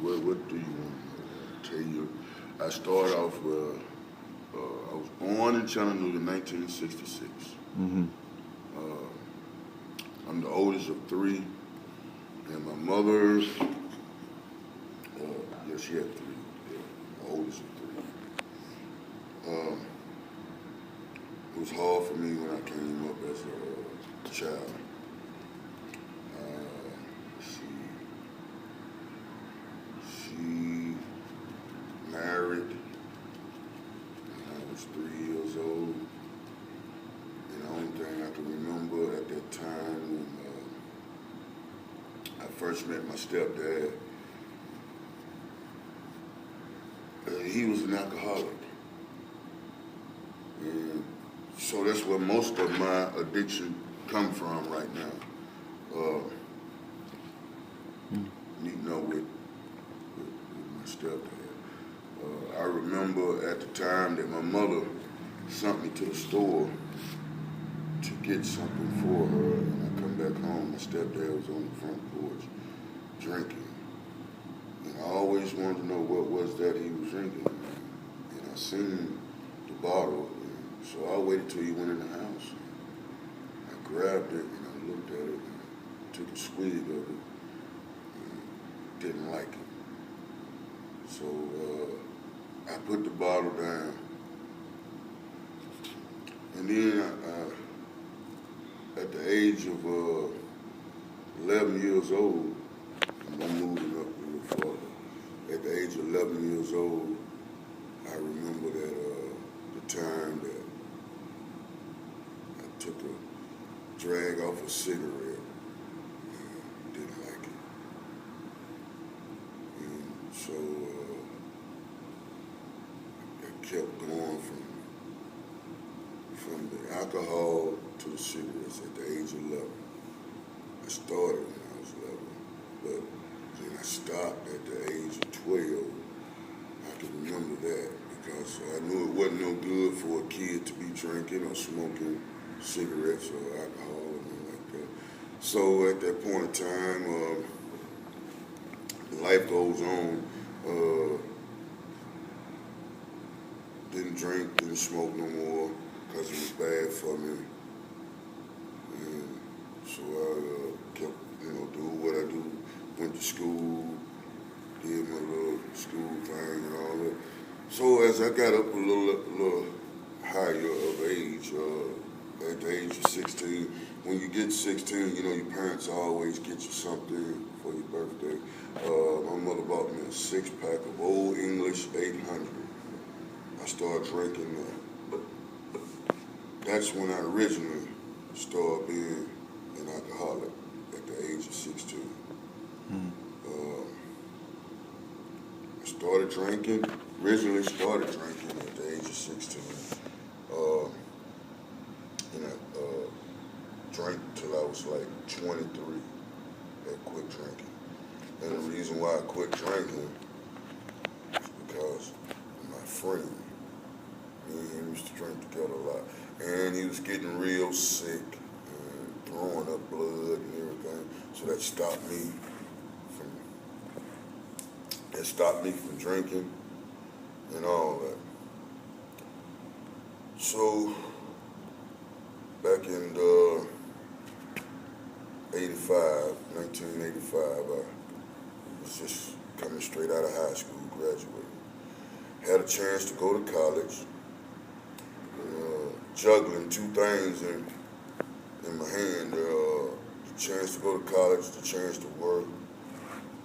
What do you want to tell you? I started off. I was born in Chattanooga in 1966. Mm-hmm. I'm the oldest of three, and my mother. Yeah, she had three. Yeah, the oldest of three. It was hard for me when I came up as a child. She she married when I was 3 years old. And the only thing I can remember at that time when I first met my stepdad, he was an alcoholic. And so that's where most of my addiction come from right now. Meeting up with my stepdad. I remember at the time that my mother sent me to the store to get something for her, and I come back home, my stepdad was on the front porch drinking. And I always wanted to know what was that he was drinking. And I seen the bottle, and so I waited till he went in the house. I grabbed it and I looked at it and I took a swig of it and didn't like it. So I put the bottle down. And then at the age of 11 years old, and I'm moving up a little farther, at the age of 11 years old, I remember that the time that I took a drag off a cigarette and didn't like it. And so I kept going from the alcohol to the cigarettes at the age of 11. I started when I was 11, but then I stopped at the age of 12. I can remember that because I knew it wasn't no good for a kid to be drinking or smoking cigarettes or alcohol or anything like that. So at that point in time, life goes on. Didn't drink, didn't smoke no more because it was bad for me. And so I kept, doing what I do. Went to school, did my little school thing and all that. So as I got up a little higher of age, at the age of 16, when you get 16, your parents always get you something for your birthday. My mother bought me a 6-pack of Old English 800. I started drinking that. That's when I originally started being an alcoholic at the age of 16. Originally started drinking at the age of 16. And I drank till I was like 23. I quit drinking. And the reason why I quit drinking is because of my friend. Me and him used to drink together a lot. And he was getting real sick and throwing up blood and everything. So that stopped me from drinking and all that. So back in 1985, I was just coming straight out of high school, graduated. Had a chance to go to college, juggling two things in my hand, the chance to go to college, the chance to work.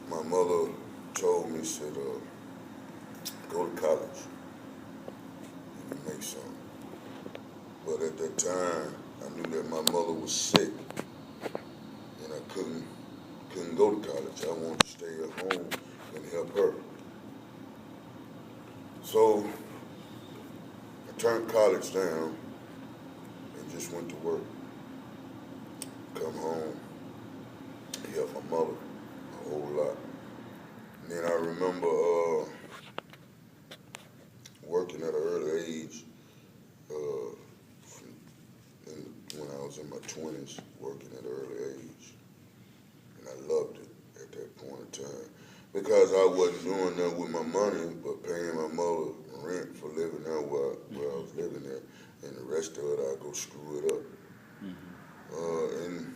My mother told me, said, go to college, you can make something. But at that time, I knew that my mother was sick, and I couldn't go to college. I wanted to stay at home and help her. So I turned college down and just went to work. Come home, help my mother a whole lot. And then I remember working at an early age, when I was in my 20s, working at an early age. And I loved it at that point in time. because I wasn't doing nothing with my money but paying my mother rent for living there where I was living there, and the rest of it I go screw it up. And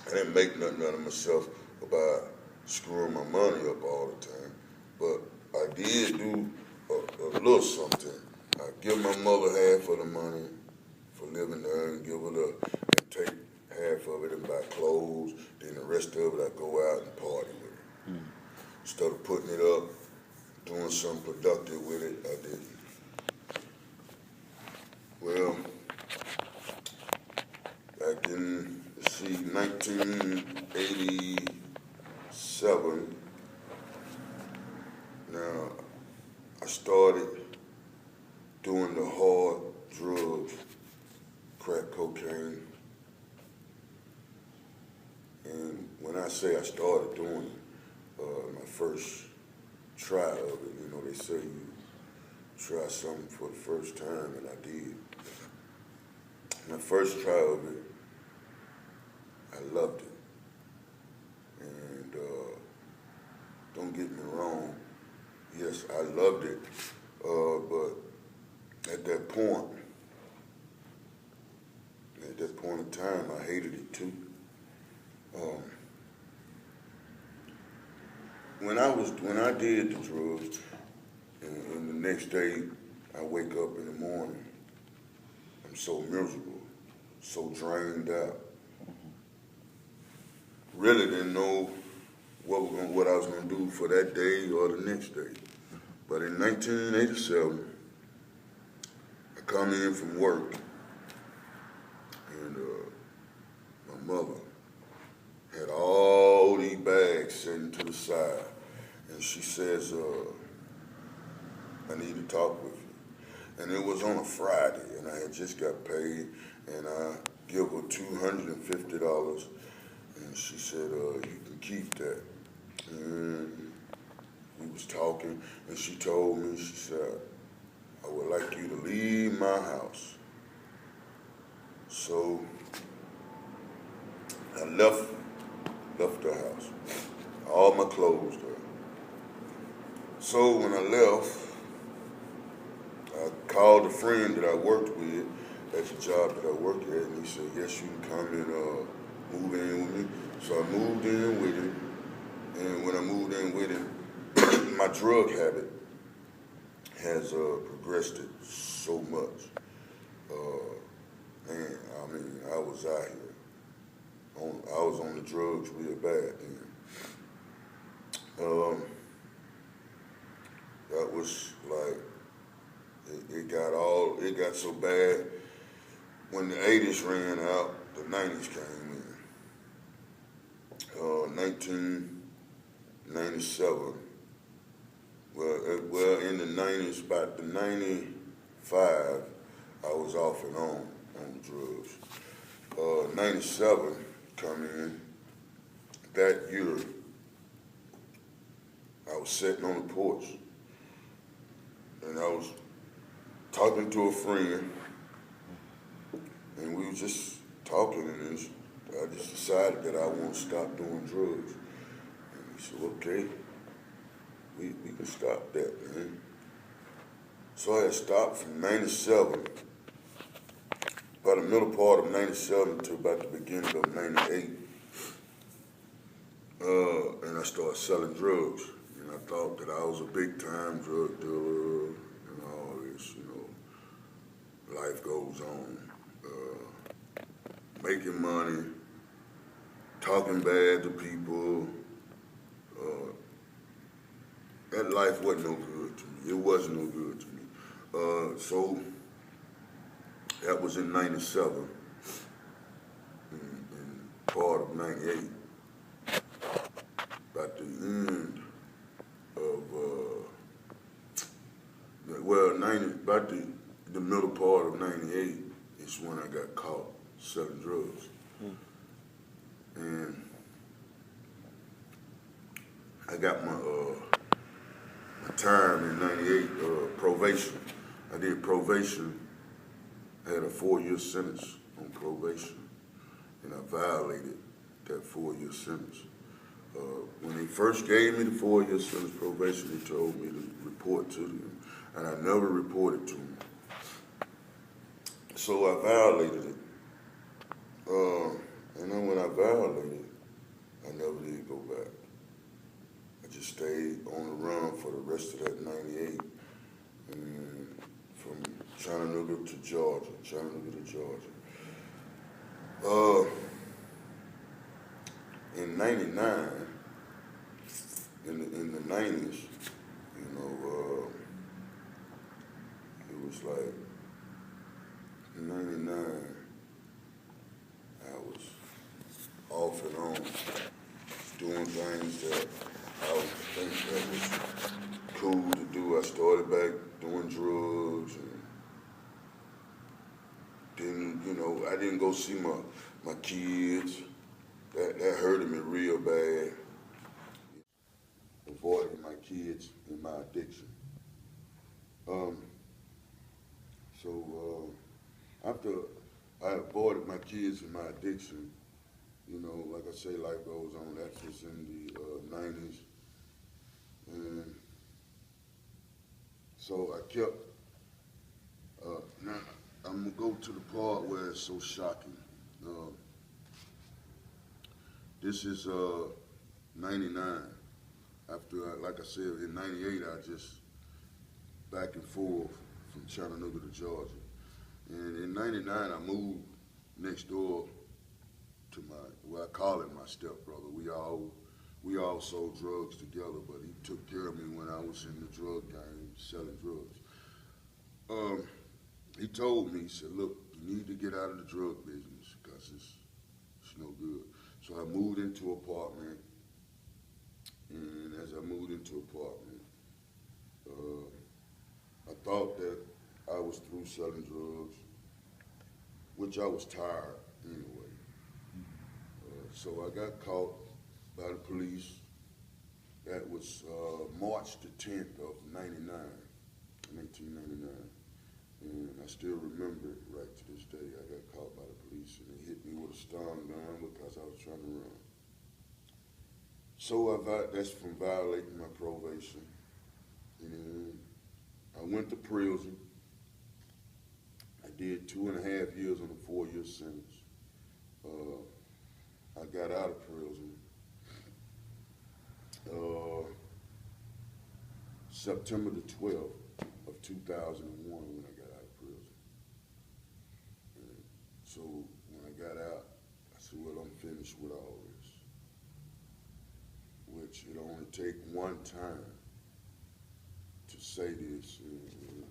I didn't make nothing out of myself about screwing my money up all the time, but I did do a little something. I give my mother half of the money for living there and give her and take half of it and buy clothes. Then the rest of it I go out and party with it. Instead of putting it up, doing something productive with it, I didn't. Well, back in, 1987, now I started doing the hard drugs, crack cocaine. And when I say I started doing it, my first try of it, they say you try something for the first time, and I did. My first try of it, I loved it. And don't get me wrong, yes, I loved it, but at that point in time, I hated it too. When I did the drugs, and the next day I wake up in the morning, I'm so miserable, so drained out. Really didn't know what I was gonna do for that day or the next day. But in 1987, I come in from work, and my mother had all these bags sitting to the side, and she says, I need to talk with you. And it was on a Friday, and I had just got paid, and I give her $250, and she said, you can keep that. And we was talking, and she told me, she said, I would like you to leave my house. So I left the house, all my clothes there. So when I left, I called a friend that I worked with at the job that I worked at, and he said, yes, you can come and move in with me. So I moved in with him, and when I moved in with him, my drug habit has progressed it so much. Man, I mean, I was out here. I was on the drugs real bad then. That was like, it got so bad when the 80s ran out, the 90s came in. 1997, well, in the 90s, about the 95, I was off and on the drugs. 97 come in, that year, I was sitting on the porch, and I was talking to a friend, and we were just talking, and I just decided that I want to stop doing drugs. And he said, okay, we can stop that, man. So I had stopped from 97, by the middle part of 97 to about the beginning of 98. And I started selling drugs. And I thought that I was a big-time drug dealer and all this, Life goes on. Making money, talking bad to people. That life wasn't no good to me. It wasn't no good to me. So that was in 97 and part of 98. About the end of, about the middle part of 98 is when I got caught selling drugs. And I got my time in 98, probation. I did probation. I had a 4-year sentence on probation, and I violated that 4-year sentence. When they first gave me the 4-year sentence probation, they told me to report to them, and I never reported to them. So I violated it. And then when I violated it, I never did go back. I just stayed on the run for the rest of that 98, and from Chattanooga to Georgia, in 99, in the 90s, it was like, in 99, I was off and on, doing things that I would think that was cool to do. I started back doing drugs, and then, I didn't go see my kids. That hurted me real bad. Avoiding my kids and my addiction. So after I avoided my kids and my addiction, like I say, life goes on. That was in the 90s. And so I kept, now I'm gonna go to the part where it's so shocking. This is 99. After, like I said, in 98, I just back and forth from Chattanooga to Georgia. And in 99, I moved next door to I call him my stepbrother. We all sold drugs together, but he took care of me when I was in the drug game, selling drugs. He told me, he said, look, you need to get out of the drug business because it's no good. So I moved into an apartment, and as I moved into an apartment, I thought that I was through selling drugs, which I was tired anyway. So I got caught by the police. That was March the 10th of 1999. And I still remember it right to this day. I got caught by the police, and they hit me with a stun gun because I was trying to run. So that's from violating my probation. And I went to prison. I did 2.5 years on a 4-year sentence. I got out of prison September the 12th of 2001 when I got out of prison. And so when I got out, I said, well, I'm finished with all this. Which it only take one time to say this, and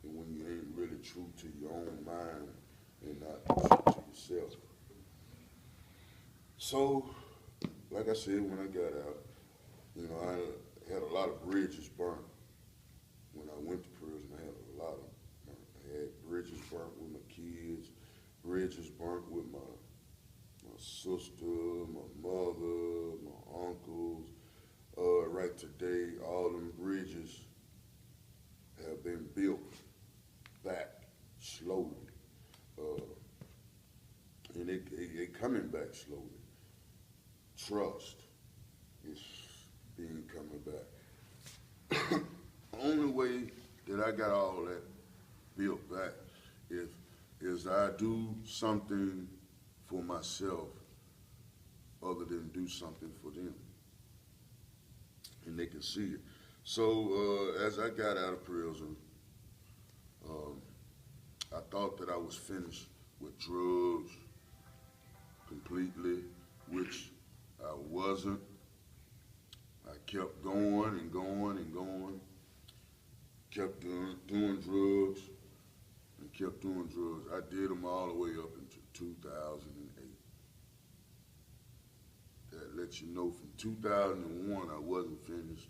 when you ain't really true to your own mind and not true to yourself. So, like I said, when I got out, I had a lot of bridges burnt. When I went to prison, I had a lot of them. I had bridges burnt with my kids, bridges burnt with my sister, my mother, my uncles. Right today, all them bridges have been built back slowly. And they coming back slowly. Trust is being coming back. Only way that I got all that built back is I do something for myself other than do something for them. And they can see it. So as I got out of prison, I thought that I was finished with drugs completely, which I wasn't. I kept going and going and going, kept doing drugs, and kept doing drugs. I did them all the way up into 2008. That lets you know from 2001 I wasn't finished.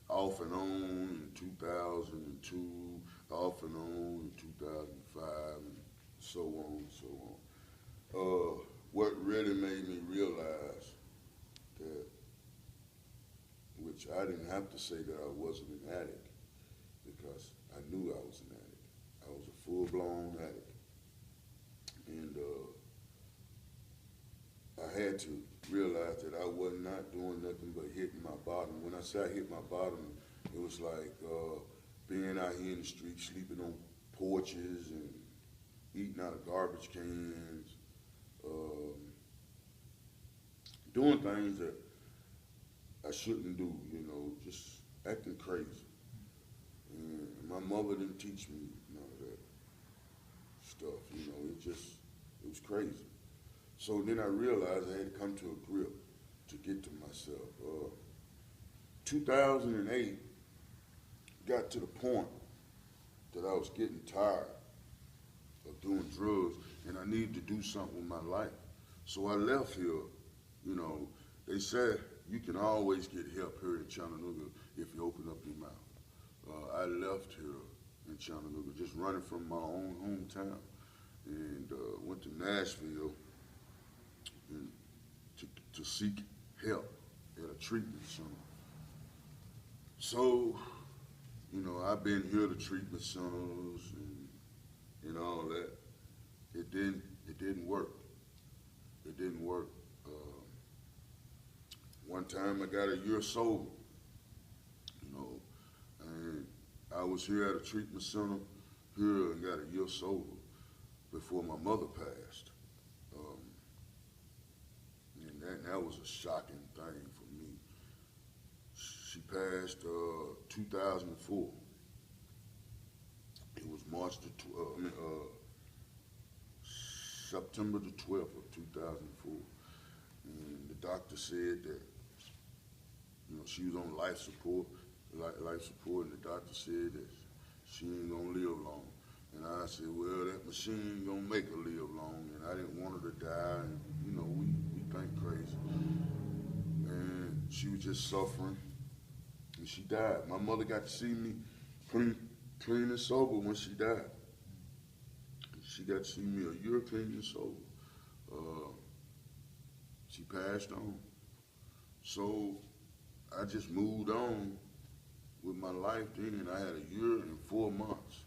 Off and on in 2002, off and on in 2005, and so on and so on. What really made me realize that, which I didn't have to say that I wasn't an addict, because I knew I was an addict. I was a full-blown addict. And I had to realized that I was not doing nothing but hitting my bottom. When I say I hit my bottom, it was like being out here in the street, sleeping on porches and eating out of garbage cans, um, doing things that I shouldn't do, just acting crazy. And my mother didn't teach me none of that stuff, it was crazy. So then I realized I had to come to a grip to get to myself. 2008 got to the point that I was getting tired of doing drugs and I needed to do something with my life. So I left here, you know, they said you can always get help here in Chattanooga if you open up your mouth. I left here in Chattanooga, just running from my own hometown, and went to Nashville and to seek help at a treatment center. So, I've been here to treatment centers and all that. It didn't work. It didn't work. One time I got a year sober, and I was here at a treatment center here and got a year sober before my mother passed. And that was a shocking thing for me. She passed 2004. It was September the 12th of 2004. And the doctor said that, she was on life support, and the doctor said that she ain't gonna live long. And I said, well, that machine gonna make her live long, and I didn't want her to die, and, we think crazy. And she was just suffering, and she died. My mother got to see me clean and sober when she died. She got to see me a year clean and sober. She passed on. So I just moved on with my life then. I had a year and 4 months.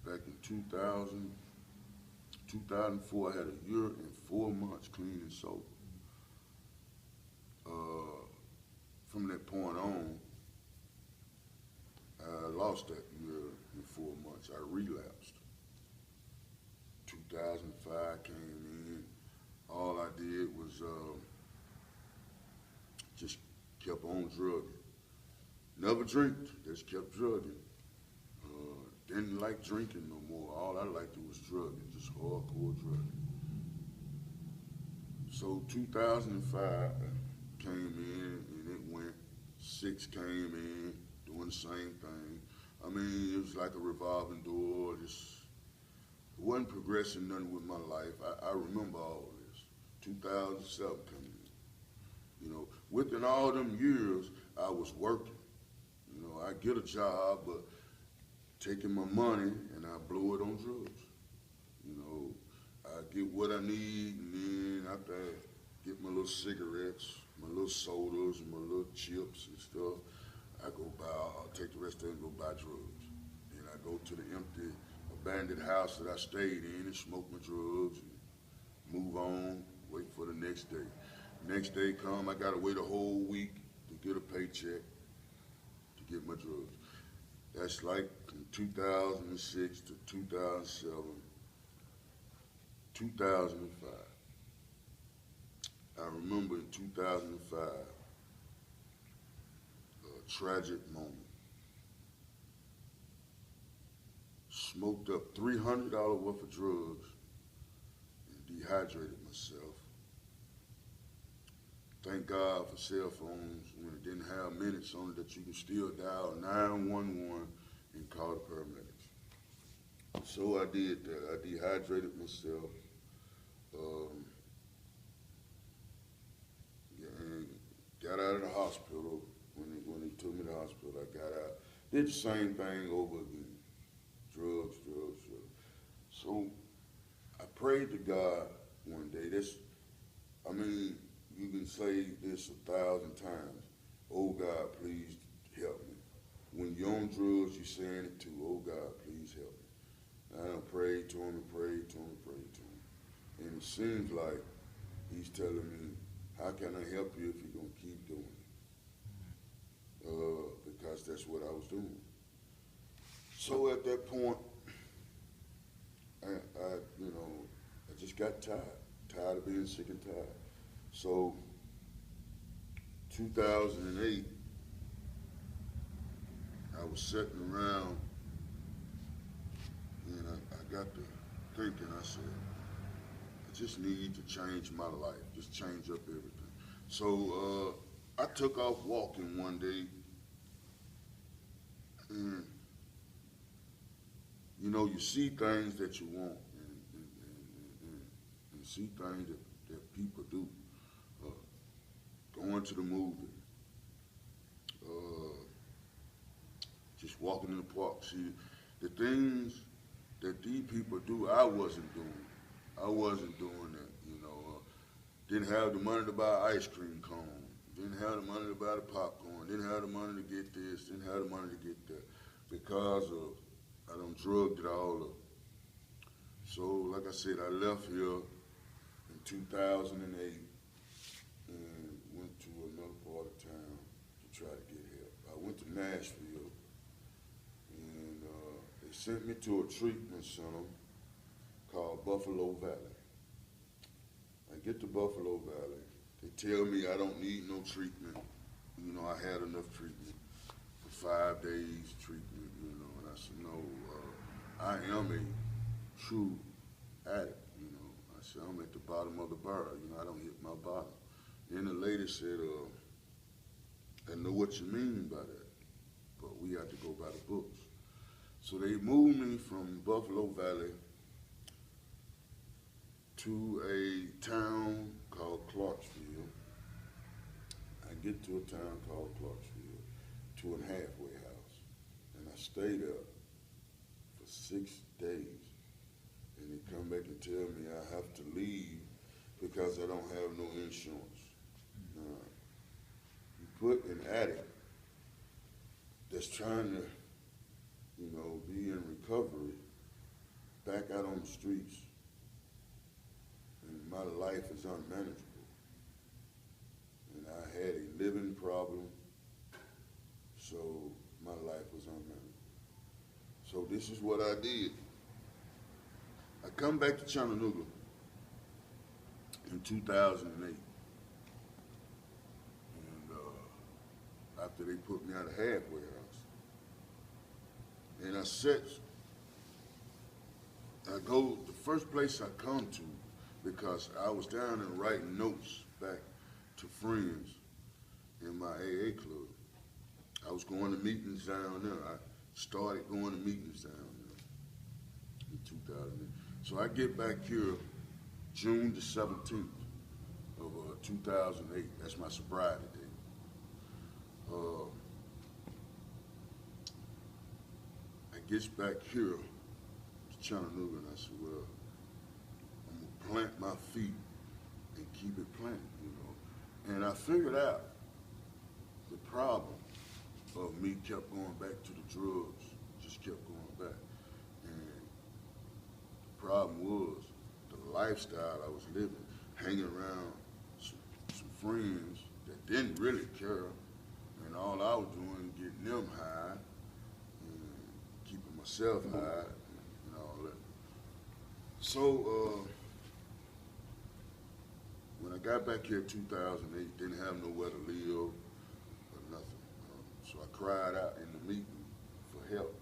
Back in 2004, I had a year and 4 months clean and sober. From that point on, I lost that year and 4 months. I relapsed. 2005 came in. All I did was just kept on drugging. Never drinked, just kept drugging. Didn't like drinking no more. All I liked to was drugging, just hardcore drugging. So 2005 came in and it went. 6 came in, doing the same thing. I mean, it was like a revolving door. Just wasn't progressing nothing with my life. I remember all this. 2007 came in. Within all them years, I was working. I get a job, but taking my money and I blow it on drugs. I get what I need, and then after I get my little cigarettes, my little sodas, and my little chips and stuff, I'll take the rest of it and go buy drugs. Then I go to the empty, abandoned house that I stayed in and smoke my drugs and move on, wait for the next day. Next day come, I gotta wait a whole week to get a paycheck to get my drugs. That's like from 2006 to 2007, 2005. I remember in 2005, a tragic moment. Smoked up $300 worth of drugs and dehydrated myself. Thank God for cell phones when it didn't have minutes on it that you can still dial 911 and call the paramedics. So I did that. I dehydrated myself. And got out of the hospital. When they took me to the hospital, I got out. Did the same thing over again. Drugs. So I prayed to God one day. You can say this 1,000 times. Oh God, please help me. When you're on drugs, you're saying it too. Oh God, please help me. And I prayed to him and prayed to him and prayed to him. And it seems like He's telling me, how can I help you if you're going to keep doing it? Because that's what I was doing. So at that point, I just got tired of being sick and tired. So 2008, I was sitting around and I got to thinking, I said, I just need to change my life, just change up everything. So I took off walking one day, and you see things that you want, and see things that people do. Uh, Going to the movie, uh, just walking in the park. See, the things that these people do, I wasn't doing. I wasn't doing that. Didn't have the money to buy ice cream cone. Didn't have the money to buy the popcorn. Didn't have the money to get this. Didn't have the money to get that. Because of, I done drugged it all up. So, like I said, I left here in 2008 and went to another part of town to try to get help. I went to Nashville, and they sent me to a treatment center called Buffalo Valley. I get to Buffalo Valley. They tell me I don't need no treatment. I had enough treatment for 5 days treatment, and I said, no, I am a true addict. I said, I'm at the bottom of the barrel, I don't hit my bottom. Then the lady said, I know what you mean by that, but we have to go by the books. So they moved me from Buffalo Valley to a town called Clarksville. I get to a town called Clarksville, to a halfway house, and I stayed there for 6 days. And they come back and tell me I have to leave because I don't have no insurance. Now, you put an addict that's trying to, be in recovery back out on the streets, and my life is unmanageable. And I had a living problem, so my life was unmanageable. So this is what I did. I come back to Chattanooga in 2008, and after they put me at a halfway house, and the first place I come to, because I was down and writing notes back to friends in my AA club. I was going to meetings down there. I started going to meetings down there in 2008. So I get back here June the 17th of 2008. That's my sobriety date. I gets back here to Chattanooga, and I said, well, I'm going to plant my feet and keep it planted, And I figured out the problem of me kept going back to the drugs, just kept going back. And the problem was the lifestyle I was living, hanging around some friends that didn't really care, and all I was doing was getting them high and keeping myself high and all that. So when I got back here in 2008, didn't have nowhere to live or nothing. So I cried out in the meeting for help.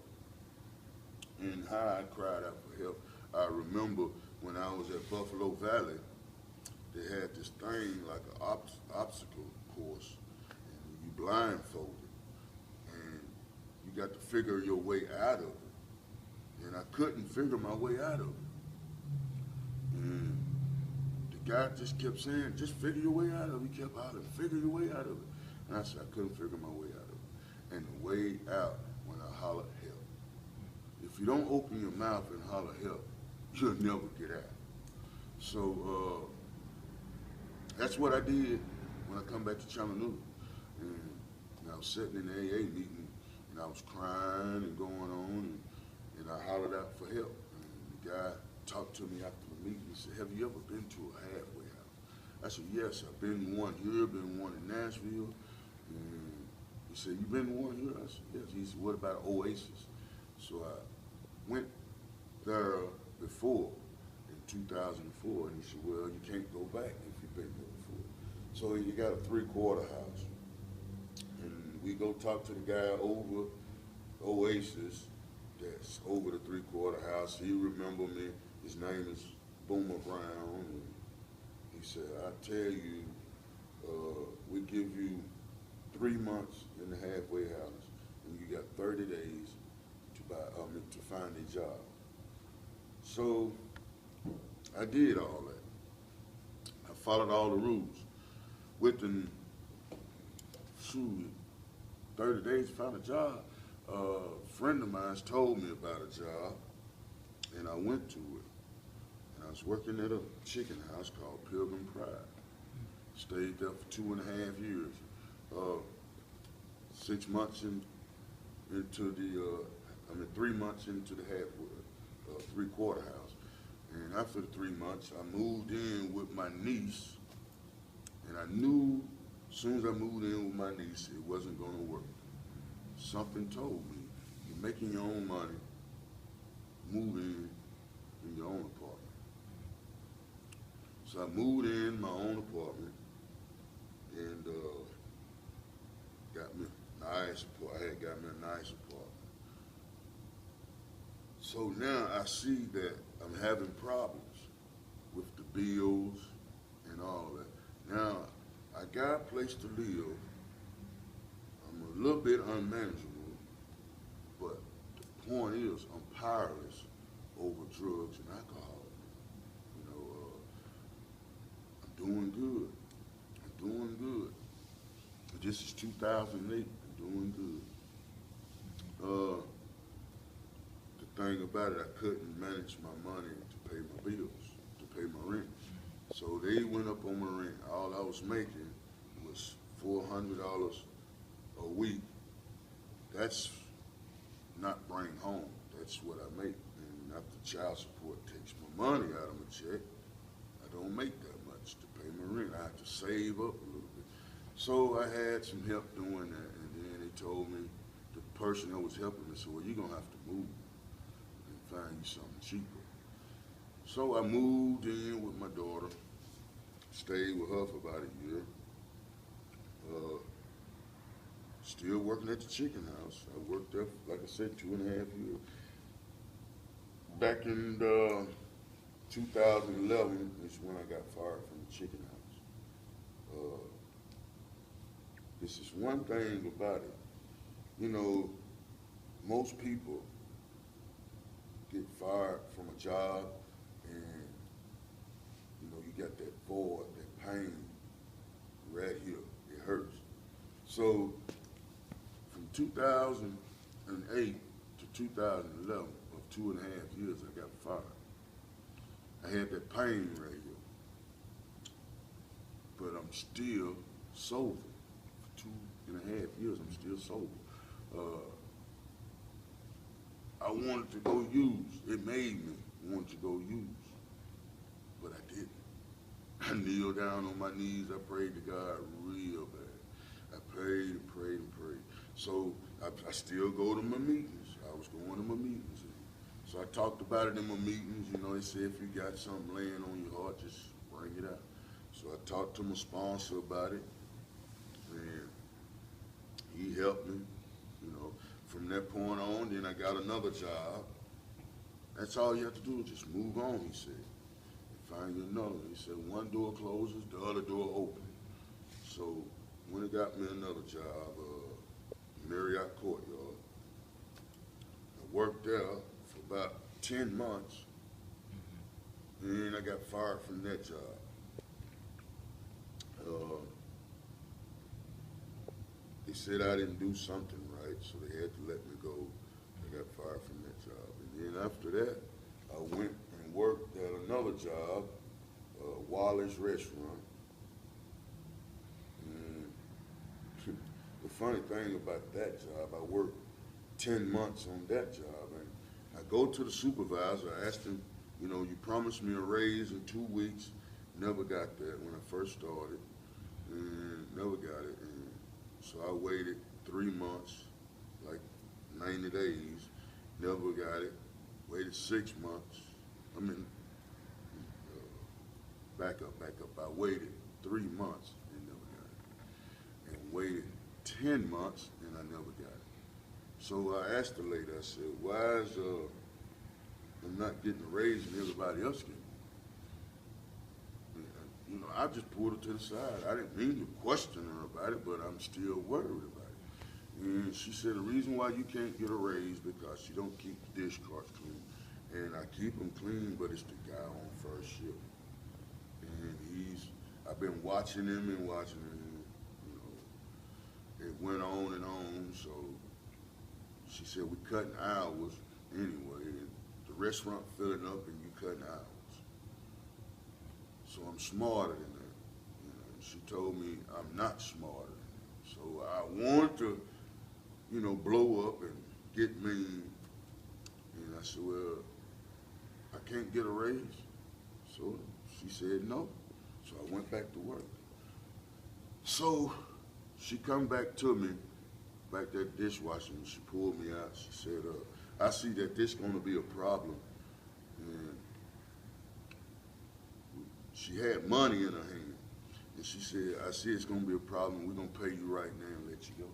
And how I cried out for help, I remember when I was at Buffalo Valley, they had this thing like an obstacle course, and you blindfolded, and you got to figure your way out of it. And I couldn't figure my way out of it. And the guy just kept saying, just figure your way out of it. He kept hollering, figure your way out of it. And I said, I couldn't figure my way out of it. And the way out when I hollered help. If you don't open your mouth and holler help, you'll never get out. So that's what I did when I come back to Chattanooga. And I was sitting in the AA meeting, and I was crying and going on, and I hollered out for help. And the guy talked to me after the meeting. He said, have you ever been to a halfway house? I said, yes, I've been one here, been one in Nashville. And he said, you been one here? I said, yes. He said, what about Oasis? So I went there before in 2004, and he said, well, you can't go back if you've been there before. So you got a 3/4 house. And we go talk to the guy over Oasis that's over the 3/4 house. He remember me. His name is Boomer Brown. And he said, I tell you, we give you 3 months in the halfway house, and you got 30 days to find a job. So I did all that. I followed all the rules. Within 30 days to find a job, a friend of mine told me about a job, and I went to it. And I was working at a chicken house called Pilgrim Pride. Stayed there for 2.5 years. 6 months into the 3 months into the 3/4 house. And after the 3 months, I moved in with my niece, and I knew as soon as I moved in with my niece, it wasn't gonna work. Something told me, you're making your own money, move in your own apartment. So I moved in my own apartment, and got me a nice apartment. I had got me a nice apartment. So now I see that I'm having problems with the bills and all that. Now, I got a place to live. I'm a little bit unmanageable, but the point is I'm powerless over drugs and alcohol. You know, I'm doing good. I'm doing good. But this is 2008. I'm doing good. The thing about it, I couldn't manage my money to pay my bills, to pay my rent. So they went up on my rent. All I was making was $400 a week. That's not bring home. That's what I make. And after child support takes my money out of my check, I don't make that much to pay my rent. I have to save up a little bit. So I had some help doing that, and then they told me, the person that was helping me said, well, you're gonna have to move and find you something cheaper. So I moved in with my daughter, stayed with her for about a year. Still working at the chicken house. I worked there, like I said, 2.5 years. Back in 2011 is when I got fired from the chicken house. This is one thing about it. You know, most people get fired from a job, and you know, you got that void, that pain right here. It hurts. So from 2008 to 2011, of 2.5 years, I got fired. I had that pain right here, but I'm still sober. For 2.5 years, I'm still sober. I wanted to go use. It made me want to go use, but I didn't. I kneeled down on my knees. I prayed to God real bad. I prayed and prayed and prayed. So I still go to my meetings. I was going to my meetings. So I talked about it in my meetings. You know, they said if you got something laying on your heart, just bring it out. So I talked to my sponsor about it, and he helped me. You know, from that point on, then I got another job. That's all you have to do is just move on, he said, and find you another. He said, one door closes, the other door opens. So when he got me another job, Marriott Courtyard, I worked there for about 10 months, and I got fired from that job. They said I didn't do something right, so they had to let me go. I got fired from that job. And then after that, I went and worked at another job, Wally's Restaurant. And the funny thing about that job, I worked 10 months on that job, and I go to the supervisor, I asked him, you know, you promised me a raise in 2 weeks, Never got that when I first started, and never got it. And so I waited 3 months, like 90 days, never got it. Waited 6 months. I mean, back up, back up. I waited 3 months and never got it. And waited 10 months and I never got it. So I asked the lady, I said, why is I'm not getting a raise and everybody else getting it? You know, I just pulled her to the side. I didn't mean to question her about it, but I'm still worried about it. And she said the reason why you can't get a raise because you don't keep the dish carts clean. And I keep them clean, but it's the guy on first shift. And I've been watching him and watching him, you know. It went on and on, so she said we cutting hours anyway. And the restaurant filling up and you cutting hours. So I'm smarter than that. You know, she told me I'm not smarter than that. So I wanted to, you know, blow up and get mean. And I said, well, I can't get a raise. So she said no. So I went back to work. So she come back to me, back that dishwashing. She pulled me out. She said, I see that this gonna be a problem. And she had money in her hand. And she said, I see it's gonna be a problem. We're gonna pay you right now and let you go.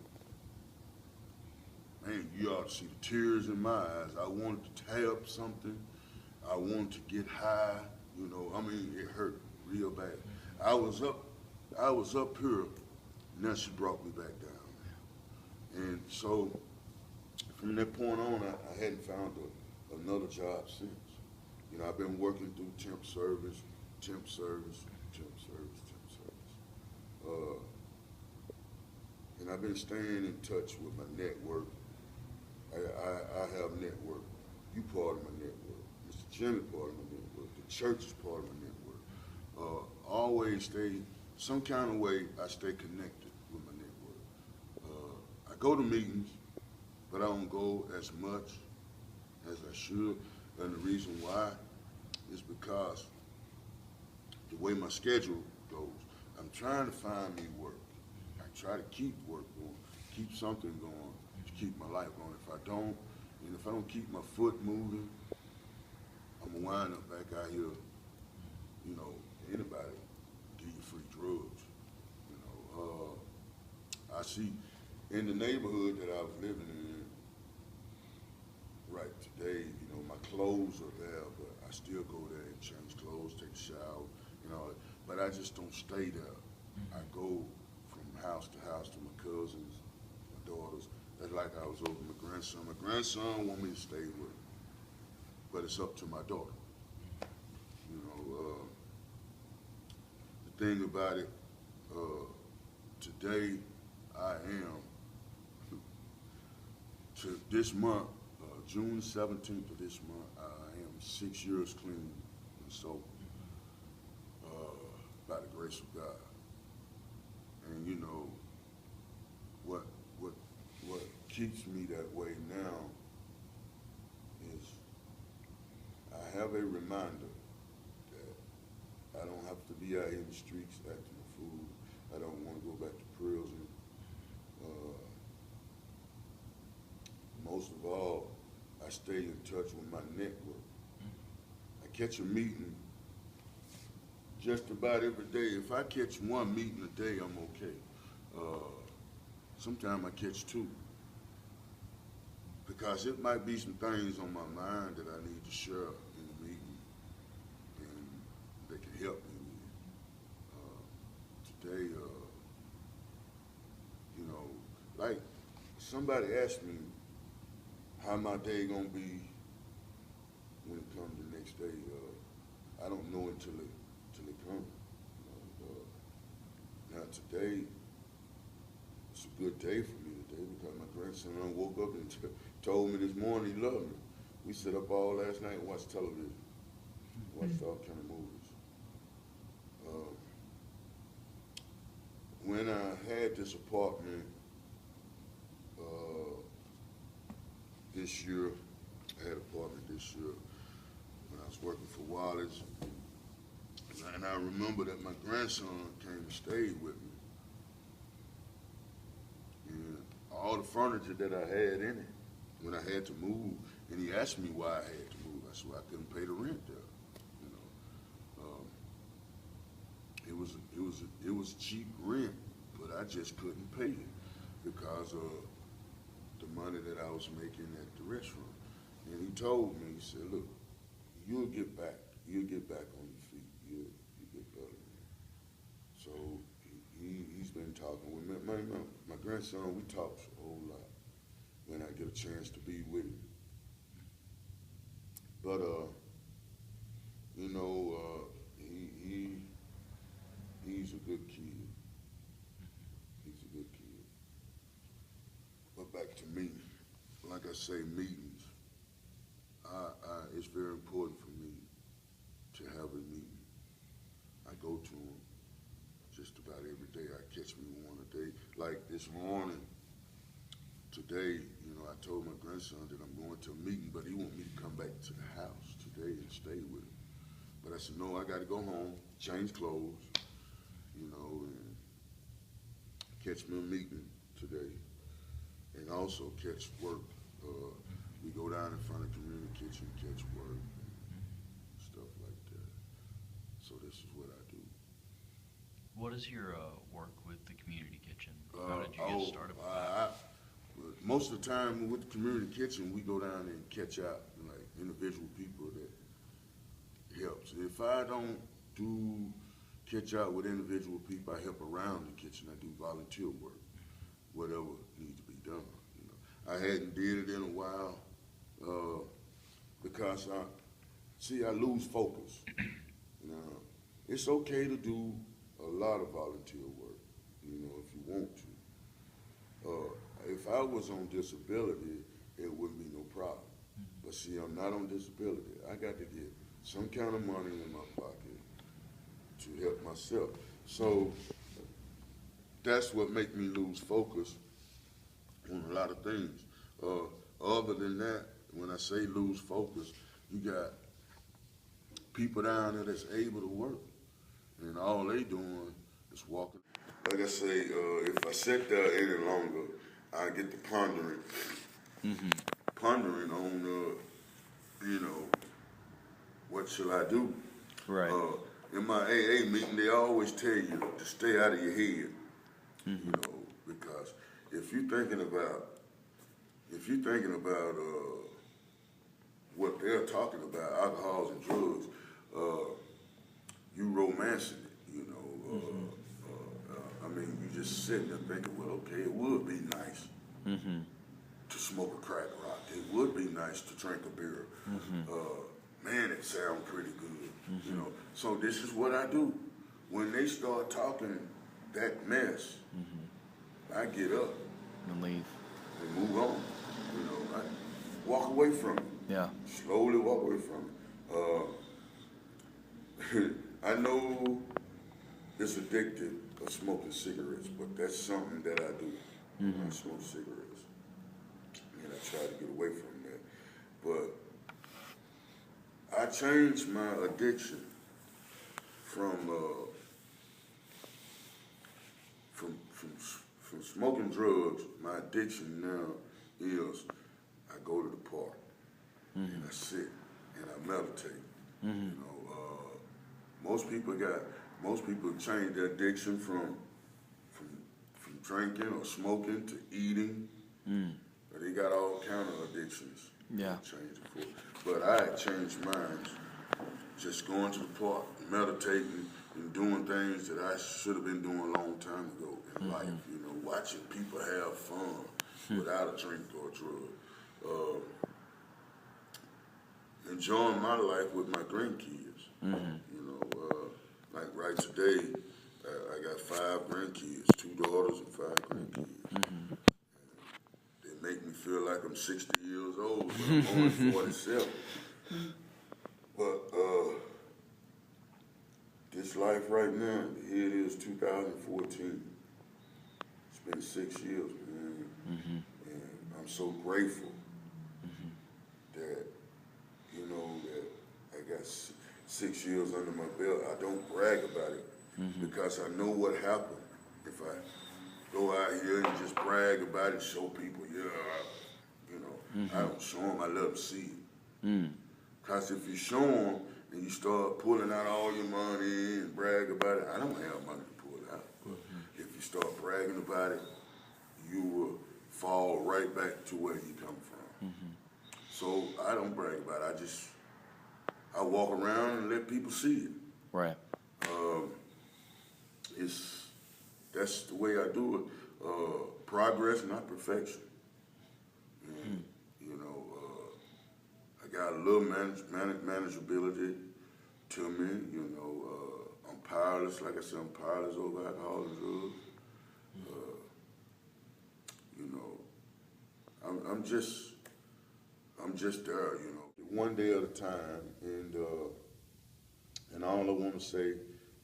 Man, you ought to see the tears in my eyes. I wanted to tap something. I wanted to get high. You know, I mean, it hurt real bad. I was up here, and then she brought me back down. And so, from that point on, I hadn't found another job since. You know, I've been working through temp service, temp service, temp service, temp service. And I've been staying in touch with my network. I have network. You part of my network. Mr. Jimmy part of my network. The church is part of my network. Always stay, some kind of way, I stay connected with my network. I go to meetings, but I don't go as much as I should. And the reason why is because the way my schedule goes, I'm trying to find me work. I try to keep work going, keep something going, to keep my life going. If I don't, and if I don't keep my foot moving, I'm gonna wind up back out here, you know, anybody give you free drugs. You know, I see in the neighborhood that I was living in right today, you know, my clothes are there, but I still go there and change clothes, take a shower, you know, but I just don't stay there. I go from house to house to my cousins, my daughters. That's like I was over my grandson. My grandson want me to stay with him, but it's up to my daughter. You know, the thing about it, today I am, to this month, June 17th of this month, I am 6 years clean and sober, by the grace of God. And you know, what keeps me that way now is I have a reminder that I don't have to be out in the streets acting a fool. I don't want to go back to prison. Most of all, I stay in touch with my network. I catch a meeting just about every day. If I catch one meeting a day, I'm okay. Sometimes I catch two. Because it might be some things on my mind that I need to share in the meeting, and they can help me with. Today, you know, like somebody asked me how my day gonna be when it comes the next day. I don't know until it comes. Now today, it's a good day for me today because my grandson woke up and told me this morning he loved me. We sat up all last night and watched television, watched all kind of movies. When I had this apartment this year, I had an apartment this year when I was working for Wallace. And I remember that my grandson came and stayed with me. And all the furniture that I had in it, when I had to move, and he asked me why I had to move. I said, well, I couldn't pay the rent there. You know, it was cheap rent, but I just couldn't pay it because of the money that I was making at the restaurant. And he told me, he said, look, you'll get back. You'll get back on your feet. You get better. So he's been talking with me. My grandson, we talk a whole lot when I get a chance to be with him. But you know, he's a good kid. He's a good kid. But back to me, like I say, meetings. It's very important for me to have a meeting. I go to them just about every day. I catch me one a day. Like this morning, today, you know, I told my grandson that I'm going to a meeting, but he want me to come back to the house today and stay with him. But I said, no, I got to go home, change clothes, you know, and catch me a meeting today, and also catch work. We go down in front of the community kitchen, catch work, and stuff like that. So this is what I do. What is your work with the community kitchen? How did you get started with that? Most of the time with the community kitchen, we go down and catch out like individual people that helps. If I don't do catch out with individual people, I help around the kitchen. I do volunteer work, whatever needs to be done. You know, I hadn't did it in a while because I lose focus. Now, it's okay to do a lot of volunteer work, you know, if you want to. If I was on disability, it wouldn't be no problem. But see, I'm not on disability. I got to get some kind of money in my pocket to help myself. So that's what make me lose focus on a lot of things. Other than that, when I say lose focus, you got people down there that's able to work, and all they doing is walking. Like I say, if I sit there any longer, I get to pondering on, you know, what should I do? Right. In my AA meeting, they always tell you to stay out of your head, you know, because if you're thinking about what they're talking about, alcohols and drugs, you romancing it, you know. I mean, you just sitting there thinking, well, okay, it would be nice to smoke a crack rock. It would be nice to drink a beer. Man, it sounds pretty good, you know. So this is what I do. When they start talking that mess, I get up And leave. and move on. You know, I walk away from it. Yeah. Slowly walk away from it. I know it's addictive of smoking cigarettes, but that's something that I do. I smoke cigarettes, and I try to get away from that. But I changed my addiction from smoking drugs. My addiction now is I go to the park and I sit and I meditate. You know, most people change their addiction from drinking or smoking to eating. They got all kind of addictions. Yeah. Change it for. But I had changed mine. Just going to the park, meditating, and doing things that I should have been doing a long time ago in life. You know, watching people have fun without a drink or a drug. Enjoying my life with my grandkids. You know, like right today, I got 5 grandkids, 2 daughters and 5 grandkids. They make me feel like I'm 60 years old, but I'm only 47. But this life right now, here it is, 2014. It's been 6 years, man. And I'm so grateful that, you know, that I got 6 years under my belt, I don't brag about it because I know what happened. If I go out here and just brag about it, show people, I don't show them, I let them see it. Because if you show them and you start pulling out all your money and brag about it, I don't have money to pull out. But if you start bragging about it, you will fall right back to where you come from. So I don't brag about it. I walk around and let people see it. Right. That's the way I do it. Progress, not perfection. And, I got a little manageability to me. I'm powerless. Like I said, I'm powerless over alcohol and drugs. I'm just there. One day at a time. And all I want to say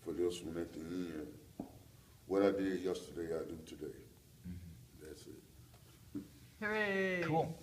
for this one at the end, what I did yesterday, I do today. That's it. Hooray! Cool.